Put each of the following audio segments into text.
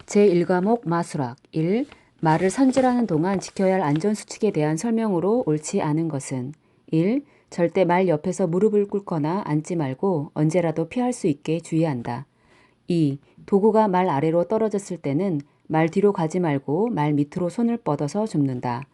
제1과목 마수락 1. 말을 선질하는 동안 지켜야 할 안전수칙에 대한 설명으로 옳지 않은 것은 1. 절대 말 옆에서 무릎을 꿇거나 앉지 말고 언제라도 피할 수 있게 주의한다. 2. 도구가 말 아래로 떨어졌을 때는 말 뒤로 가지 말고 말 밑으로 손을 뻗어서 줍는다.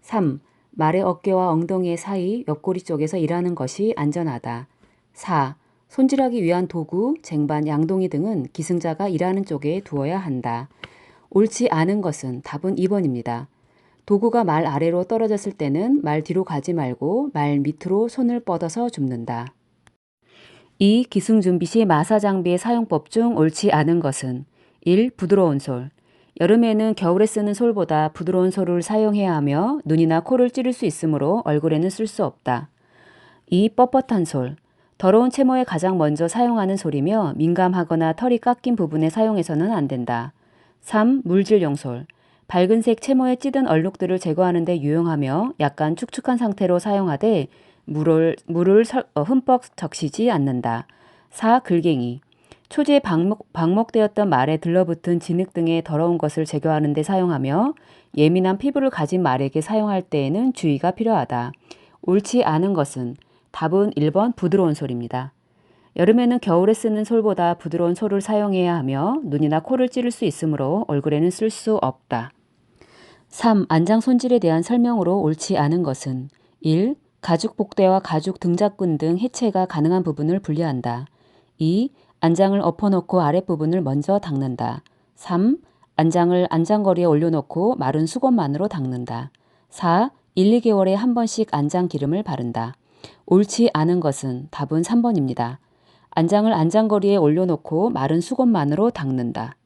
3. 말의 어깨와 엉덩이의 사이 옆구리 쪽에서 일하는 것이 안전하다. 4. 손질하기 위한 도구, 쟁반, 양동이 등은 기승자가 일하는 쪽에 두어야 한다. 옳지 않은 것은 답은 2번입니다. 도구가 말 아래로 떨어졌을 때는 말 뒤로 가지 말고 말 밑으로 손을 뻗어서 줍는다. 2. 기승준비 시 마사 장비의 사용법 중 옳지 않은 것은 1. 부드러운 솔. 여름에는 겨울에 쓰는 솔보다 부드러운 솔을 사용해야 하며 눈이나 코를 찌를 수 있으므로 얼굴에는 쓸 수 없다. 2. 뻣뻣한 솔. 더러운 채모에 가장 먼저 사용하는 솔이며 민감하거나 털이 깎인 부분에 사용해서는 안 된다. 3. 물질용 솔. 밝은색 채모에 찌든 얼룩들을 제거하는 데 유용하며 약간 축축한 상태로 사용하되 물을 흠뻑 적시지 않는다. 4. 글갱이. 초지에 방목되었던 말에 들러붙은 진흙 등의 더러운 것을 제거하는 데 사용하며 예민한 피부를 가진 말에게 사용할 때에는 주의가 필요하다. 옳지 않은 것은 답은 1번 부드러운 솔입니다. 여름에는 겨울에 쓰는 솔보다 부드러운 솔을 사용해야 하며 눈이나 코를 찌를 수 있으므로 얼굴에는 쓸 수 없다. 3. 안장 손질에 대한 설명으로 옳지 않은 것은 1. 가죽 복대와 가죽 등짝근 등 해체가 가능한 부분을 분리한다. 2. 안장을 엎어놓고 아랫부분을 먼저 닦는다. 3. 안장을 안장거리에 올려놓고 마른 수건만으로 닦는다. 4. 1, 2개월에 한 번씩 안장 기름을 바른다. 옳지 않은 것은 답은 3번입니다. 안장을 안장거리에 올려놓고 마른 수건만으로 닦는다.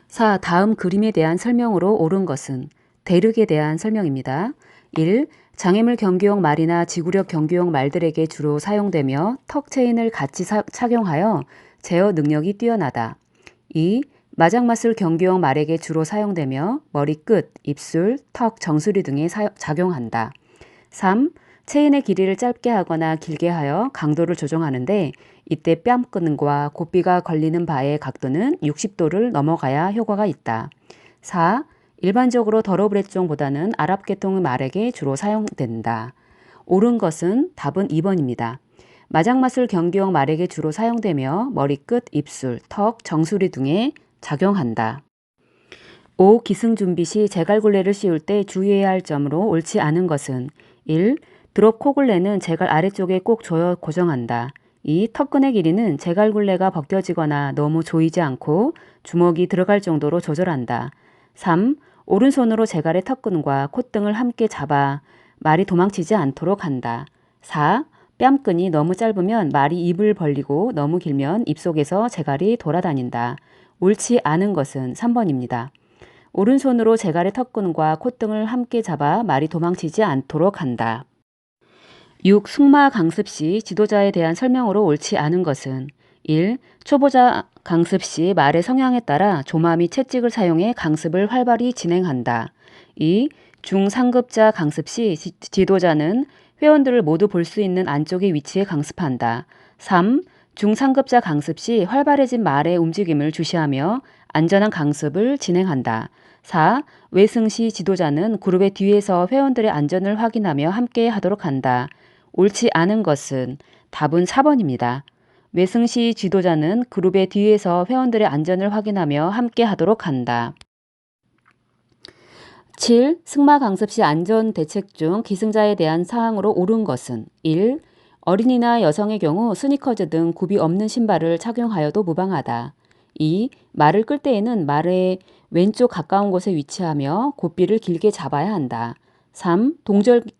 4. 다음 그림에 대한 설명으로 옳은 것은 대륵에 대한 설명입니다. 1. 장애물 경규용 말이나 지구력 경규용 말들에게 주로 사용되며 턱 체인을 같이 착용하여 제어 능력이 뛰어나다. 2. 마장마술 경규용 말에게 주로 사용되며 머리끝, 입술, 턱, 정수리 등에 작용한다. 3. 체인의 길이를 짧게 하거나 길게 하여 강도를 조정하는데 이때 뺨끈과 고삐가 걸리는 바의 각도는 60도를 넘어가야 효과가 있다. 4. 일반적으로 더러브레종보다는 아랍계통의 말에게 주로 사용된다. 옳은 것은 답은 2번입니다. 마장마술 경규용 말에게 주로 사용되며 머리끝, 입술, 턱, 정수리 등에 작용한다. 5. 기승준비 시 제갈굴레를 씌울 때 주의해야 할 점으로 옳지 않은 것은 1. 드롭 코굴레는 제갈 아래쪽에 꼭 조여 고정한다. 2. 턱끈의 길이는 제갈굴레가 벗겨지거나 너무 조이지 않고 주먹이 들어갈 정도로 조절한다. 3. 오른손으로 제갈의 턱끈과 콧등을 함께 잡아 말이 도망치지 않도록 한다. 4. 뺨끈이 너무 짧으면 말이 입을 벌리고 너무 길면 입속에서 제갈이 돌아다닌다. 옳지 않은 것은 3번입니다. 오른손으로 제갈의 턱끈과 콧등을 함께 잡아 말이 도망치지 않도록 한다. 6. 승마 강습 시 지도자에 대한 설명으로 옳지 않은 것은 1. 초보자 강습 시 말의 성향에 따라 조마 및 채찍을 사용해 강습을 활발히 진행한다. 2. 중상급자 강습 시 지도자는 회원들을 모두 볼 수 있는 안쪽의 위치에 강습한다. 3. 중상급자 강습 시 활발해진 말의 움직임을 주시하며 안전한 강습을 진행한다. 4. 외승 시 지도자는 그룹의 뒤에서 회원들의 안전을 확인하며 함께 하도록 한다. 옳지 않은 것은 답은 4번입니다. 외승 시 지도자는 그룹의 뒤에서 회원들의 안전을 확인하며 함께 하도록 한다. 7. 승마 강습 시 안전 대책 중 기승자에 대한 사항으로 옳은 것은 1. 어린이나 여성의 경우 스니커즈 등 굽이 없는 신발을 착용하여도 무방하다. 2. 말을 끌 때에는 말의 왼쪽 가까운 곳에 위치하며 고삐를 길게 잡아야 한다. 3.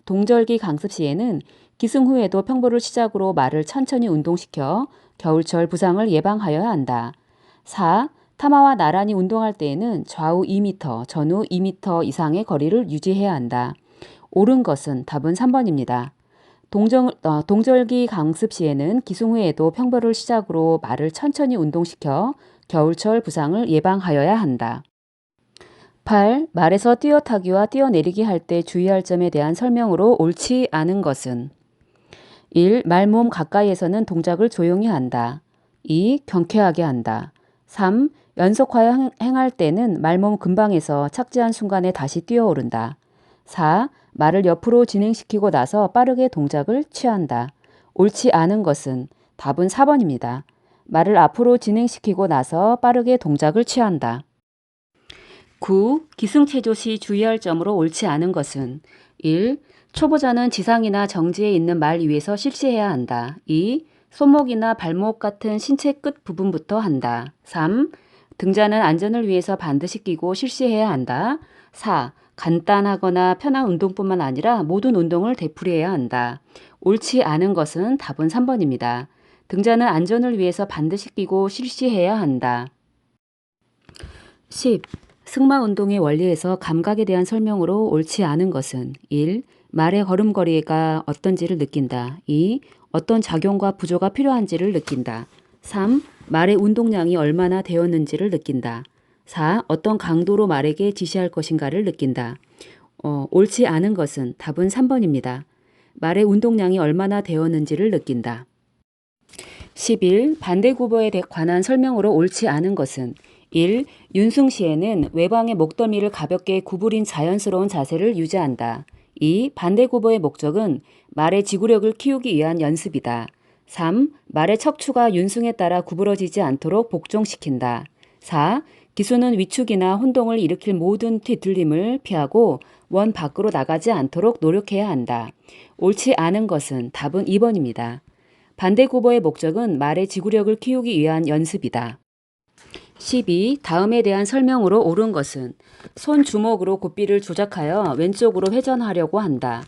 동절기 강습 시에는 기승 후에도 평보를 시작으로 말을 천천히 운동시켜 겨울철 부상을 예방하여야 한다. 4. 타마와 나란히 운동할 때에는 좌우 2m, 전후 2m 이상의 거리를 유지해야 한다. 옳은 것은 답은 3번입니다. 동절기 강습 시에는 기승 후에도 평보를 시작으로 말을 천천히 운동시켜 겨울철 부상을 예방하여야 한다. 8. 말에서 뛰어타기와 뛰어내리기 할 때 주의할 점에 대한 설명으로 옳지 않은 것은 1. 말 몸 가까이에서는 동작을 조용히 한다. 2. 경쾌하게 한다. 3. 연속하여 행할 때는 말몸 근방에서 착지한 순간에 다시 뛰어오른다. 4. 말을 옆으로 진행시키고 나서 빠르게 동작을 취한다. 옳지 않은 것은 답은 4번입니다. 말을 앞으로 진행시키고 나서 빠르게 동작을 취한다. 9. 기승체조 시 주의할 점으로 옳지 않은 것은 1. 초보자는 지상이나 정지에 있는 말 위에서 실시해야 한다. 2. 손목이나 발목 같은 신체 끝 부분부터 한다. 3. 등자는 안전을 위해서 반드시 끼고 실시해야 한다. 4. 간단하거나 편한 운동뿐만 아니라 모든 운동을 되풀이해야 한다. 옳지 않은 것은 답은 3번입니다. 등자는 안전을 위해서 반드시 끼고 실시해야 한다. 10. 승마 운동의 원리에서 감각에 대한 설명으로 옳지 않은 것은 1. 말의 걸음걸이가 어떤지를 느낀다. 2. 어떤 작용과 부조가 필요한지를 느낀다. 3. 말의 운동량이 얼마나 되었는지를 느낀다. 4. 어떤 강도로 말에게 지시할 것인가를 느낀다. 옳지 않은 것은 답은 3번입니다. 말의 운동량이 얼마나 되었는지를 느낀다. 11. 반대구보에 관한 설명으로 옳지 않은 것은 1. 윤승시에는 외방의 목더미를 가볍게 구부린 자연스러운 자세를 유지한다. 2. 반대구보의 목적은 말의 지구력을 키우기 위한 연습이다. 3. 말의 척추가 윤승에 따라 구부러지지 않도록 복종시킨다. 4. 기수는 위축이나 혼동을 일으킬 모든 뒤틀림을 피하고 원 밖으로 나가지 않도록 노력해야 한다. 옳지 않은 것은 답은 2번입니다. 반대구보의 목적은 말의 지구력을 키우기 위한 연습이다. 12. 다음에 대한 설명으로 옳은 것은 손 주먹으로 고삐를 조작하여 왼쪽으로 회전하려고 한다.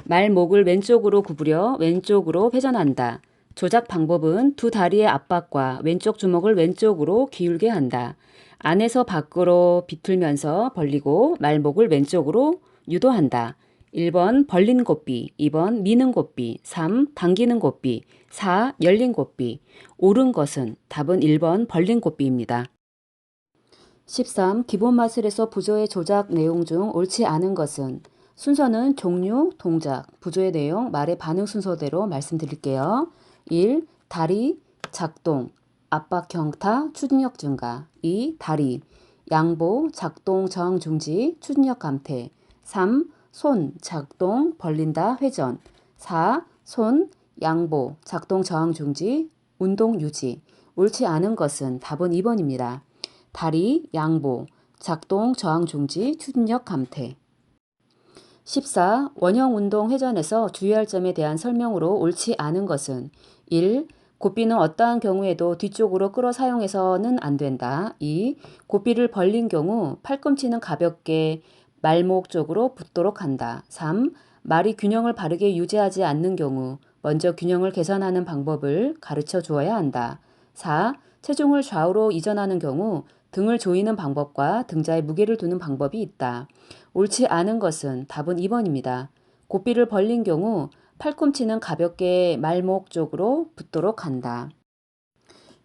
말목을 왼쪽으로 구부려 왼쪽으로 회전한다. 조작 방법은 두 다리의 압박과 왼쪽 주먹을 왼쪽으로 기울게 한다. 안에서 밖으로 비틀면서 벌리고 말목을 왼쪽으로 유도한다. 1번 벌린 고삐, 2번 미는 고삐, 3. 당기는 고삐, 4. 열린 고삐. 옳은 것은 답은 1번 벌린 고삐입니다. 13. 기본 마술에서 부조의 조작 내용 중 옳지 않은 것은 순서는 종류, 동작, 부조의 내용, 말의 반응 순서대로 말씀드릴게요. 1. 다리, 작동, 압박 경타, 추진력 증가. 2. 다리, 양보, 작동, 저항 중지, 추진력 감퇴. 3. 손, 작동, 벌린다, 회전. 4. 손, 양보, 작동, 저항 중지, 운동 유지. 옳지 않은 것은 답은 2번입니다. 다리, 양보, 작동, 저항 중지, 추진력 감퇴. 14. 원형 운동 회전에서 주의할 점에 대한 설명으로 옳지 않은 것은 1. 고삐는 어떠한 경우에도 뒤쪽으로 끌어 사용해서는 안 된다. 2. 고삐를 벌린 경우 팔꿈치는 가볍게 말목 쪽으로 붙도록 한다. 3. 말이 균형을 바르게 유지하지 않는 경우 먼저 균형을 개선하는 방법을 가르쳐 주어야 한다. 4. 체중을 좌우로 이전하는 경우 등을 조이는 방법과 등자에 무게를 두는 방법이 있다. 옳지 않은 것은 답은 2번입니다. 고삐를 벌린 경우 팔꿈치는 가볍게 말목 쪽으로 붙도록 한다.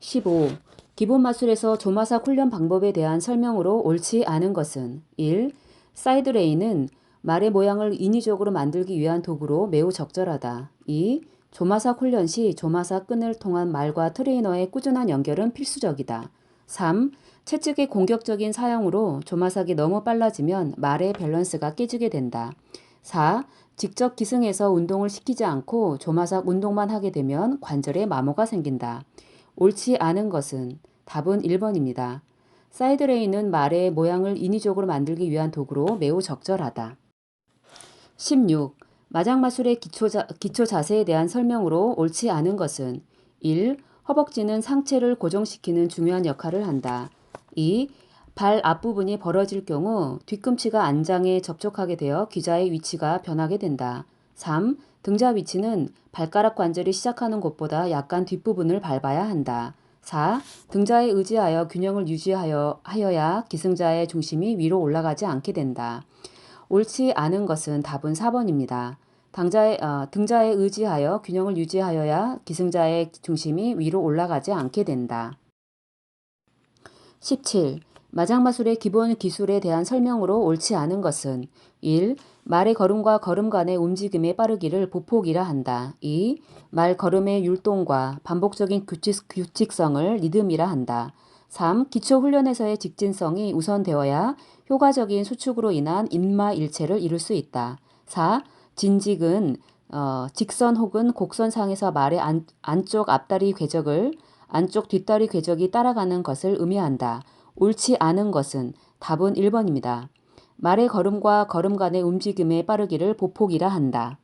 15. 기본 마술에서 조마삭 훈련 방법에 대한 설명으로 옳지 않은 것은 1. 사이드레인은 말의 모양을 인위적으로 만들기 위한 도구로 매우 적절하다. 2. 조마삭 훈련 시 조마삭 끈을 통한 말과 트레이너의 꾸준한 연결은 필수적이다. 3. 채찍의 공격적인 사용으로 조마삭이 너무 빨라지면 말의 밸런스가 깨지게 된다. 4. 직접 기승해서 운동을 시키지 않고 조마삭 운동만 하게 되면 관절에 마모가 생긴다. 옳지 않은 것은 답은 1번입니다. 사이드레인은 말의 모양을 인위적으로 만들기 위한 도구로 매우 적절하다. 16. 마장마술의 기초 자세에 대한 설명으로 옳지 않은 것은 1. 허벅지는 상체를 고정시키는 중요한 역할을 한다. 2. 발 앞부분이 벌어질 경우 뒤꿈치가 안장에 접촉하게 되어 귀자의 위치가 변하게 된다. 3. 등자 위치는 발가락 관절이 시작하는 곳보다 약간 뒷부분을 밟아야 한다. 4. 등자에 의지하여 균형을 유지하여야 기승자의 중심이 위로 올라가지 않게 된다. 옳지 않은 것은 답은 4번입니다. 등자에 의지하여 균형을 유지하여야 기승자의 중심이 위로 올라가지 않게 된다. 17. 마장마술의 기본 기술에 대한 설명으로 옳지 않은 것은 1. 말의 걸음과 걸음 간의 움직임의 빠르기를 보폭이라 한다. 2. 말 걸음의 율동과 반복적인 규칙성을 리듬이라 한다. 3. 기초훈련에서의 직진성이 우선되어야 효과적인 수축으로 인한 인마일체를 이룰 수 있다. 4. 진직은 직선 혹은 곡선상에서 말의 안쪽 앞다리 궤적을 안쪽 뒷다리 궤적이 따라가는 것을 의미한다. 옳지 않은 것은 답은 1번입니다. 말의 걸음과 걸음 간의 움직임의 빠르기를 보폭이라 한다.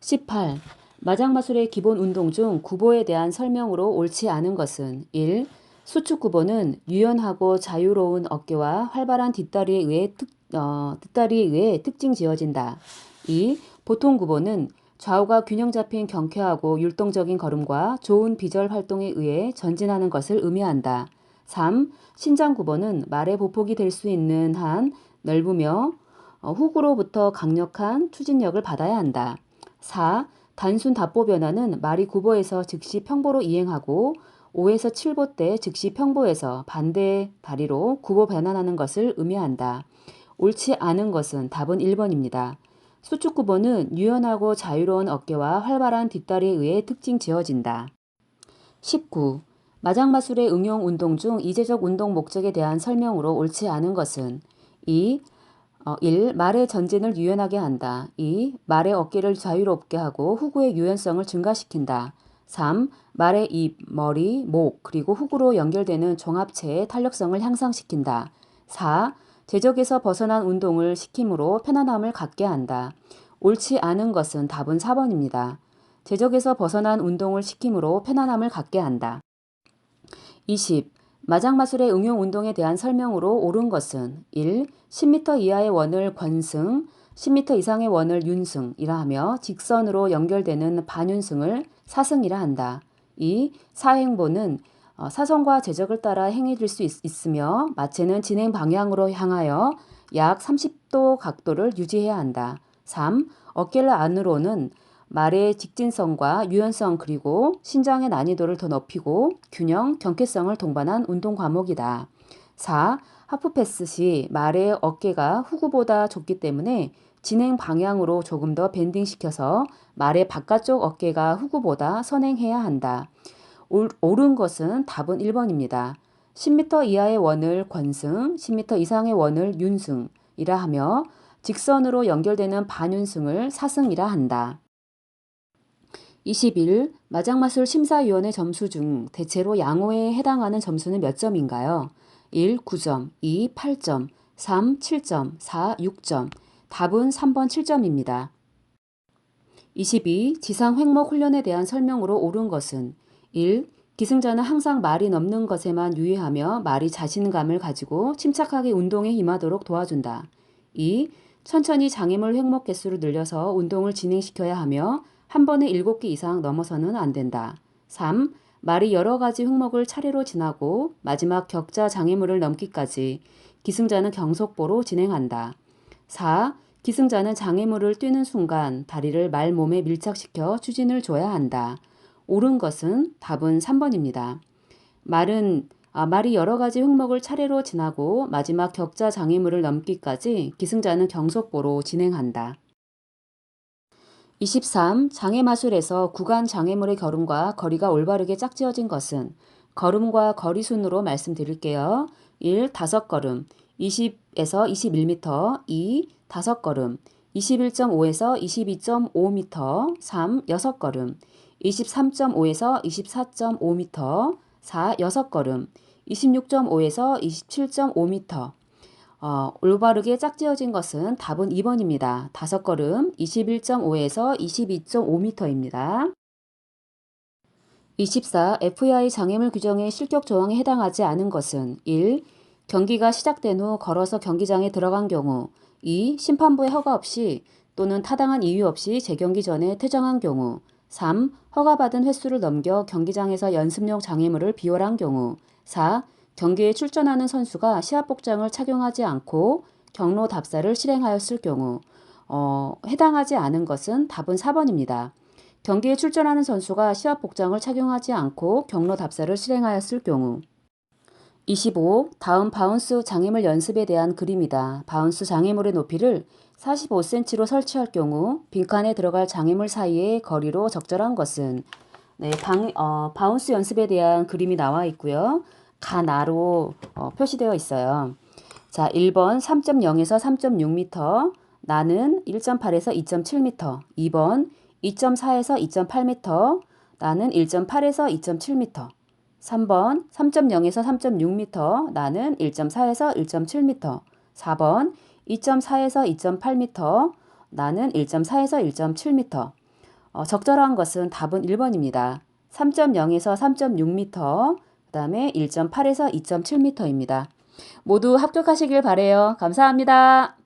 18. 마장마술의 기본 운동 중 구보에 대한 설명으로 옳지 않은 것은 1. 수축 구보는 유연하고 자유로운 어깨와 활발한 뒷다리에 의해 특징 지어진다. 2. 보통 구보는 좌우가 균형 잡힌 경쾌하고 율동적인 걸음과 좋은 비절 활동에 의해 전진하는 것을 의미한다. 3. 신장 구보는 말의 보폭이 될 수 있는 한 넓으며 훅으로부터 강력한 추진력을 받아야 한다. 4. 단순 답보 변화는 말이 구보에서 즉시 평보로 이행하고 5에서 7보 때 즉시 평보에서 반대 다리로 구보 변환하는 것을 의미한다. 옳지 않은 것은 답은 1번입니다. 수축 구보는 유연하고 자유로운 어깨와 활발한 뒷다리에 의해 특징 지어진다. 19. 마장마술의 응용 운동 중 이제적 운동 목적에 대한 설명으로 옳지 않은 것은 2. 1. 말의 전진을 유연하게 한다. 2. 말의 어깨를 자유롭게 하고 후구의 유연성을 증가시킨다. 3. 말의 입, 머리, 목, 그리고 후구로 연결되는 종합체의 탄력성을 향상시킨다. 4. 제적에서 벗어난 운동을 시킴으로 편안함을 갖게 한다. 옳지 않은 것은 답은 4번입니다. 제적에서 벗어난 운동을 시킴으로 편안함을 갖게 한다. 20. 마장마술의 응용 운동에 대한 설명으로 옳은 것은 1. 10m 이하의 원을 권승, 10m 이상의 원을 윤승이라 하며 직선으로 연결되는 반윤승을 사승이라 한다. 2. 사행보는 사선과 제적을 따라 행해질 수 있으며 마체는 진행 방향으로 향하여 약 30도 각도를 유지해야 한다. 3. 어깨를 안으로는 말의 직진성과 유연성 그리고 신장의 난이도를 더 높이고 균형, 경쾌성을 동반한 운동 과목이다. 4. 하프패스 시 말의 어깨가 후구보다 좁기 때문에 진행 방향으로 조금 더 밴딩시켜서 말의 바깥쪽 어깨가 후구보다 선행해야 한다. 옳은 것은 답은 1번입니다. 10m 이하의 원을 권승, 10m 이상의 원을 윤승이라 하며 직선으로 연결되는 반윤승을 사승이라 한다. 21. 마장마술 심사위원의 점수 중 대체로 양호에 해당하는 점수는 몇 점인가요? 1. 9점, 2. 8점, 3. 7점, 4. 6점. 답은 3번 7점입니다. 22. 지상 횡목 훈련에 대한 설명으로 옳은 것은 1. 기승자는 항상 말이 넘는 것에만 유의하며 말이 자신감을 가지고 침착하게 운동에 임하도록 도와준다. 2. 천천히 장애물 횡목 개수를 늘려서 운동을 진행시켜야 하며 한 번에 7개 이상 넘어서는 안 된다. 3. 말이 여러 가지 횡목을 차례로 지나고 마지막 격자 장애물을 넘기까지 기승자는 경속보로 진행한다. 4. 기승자는 장애물을 뛰는 순간 다리를 말 몸에 밀착시켜 추진을 줘야 한다. 옳은 것은 답은 3번입니다. 말이 여러 가지 횡목을 차례로 지나고 마지막 격자 장애물을 넘기까지 기승자는 경속보로 진행한다. 23. 장애마술에서 구간 장애물의 걸음과 거리가 올바르게 짝지어진 것은 걸음과 거리 순으로 말씀드릴게요. 1. 5걸음 20에서 21m 2. 5걸음 21.5에서 22.5m 3. 6걸음 23.5에서 24.5m 4. 6걸음 26.5에서 27.5m 올바르게 짝지어진 것은 답은 2번입니다. 5걸음 21.5에서 22.5m입니다. 24. FEI 장애물 규정의 실격 조항에 해당하지 않은 것은 1. 경기가 시작된 후 걸어서 경기장에 들어간 경우 2. 심판부의 허가 없이 또는 타당한 이유 없이 재경기 전에 퇴장한 경우 3. 허가받은 횟수를 넘겨 경기장에서 연습용 장애물을 비월한 경우 4. 경기에 출전하는 선수가 시합복장을 착용하지 않고 경로 답사를 실행하였을 경우 해당하지 않은 것은 답은 4번입니다. 경기에 출전하는 선수가 시합복장을 착용하지 않고 경로 답사를 실행하였을 경우 25. 다음 바운스 장애물 연습에 대한 그림이다. 바운스 장애물의 높이를 45cm로 설치할 경우 빈칸에 들어갈 장애물 사이의 거리로 적절한 것은 바운스 연습에 대한 그림이 나와 있고요. 가나로 표시되어 있어요. 자, 1번 3.0에서 3.6m, 나는 1.8에서 2.7m. 2번 2.4에서 2.8m, 나는 1.8에서 2.7m. 3번 3.0에서 3.6m, 나는 1.4에서 1.7m. 4번 2.4에서 2.8m, 나는 1.4에서 1.7m. 적절한 것은 답은 1번입니다. 3.0에서 3.6m, 그 다음에 1.8에서 2.7m입니다. 모두 합격하시길 바래요. 감사합니다.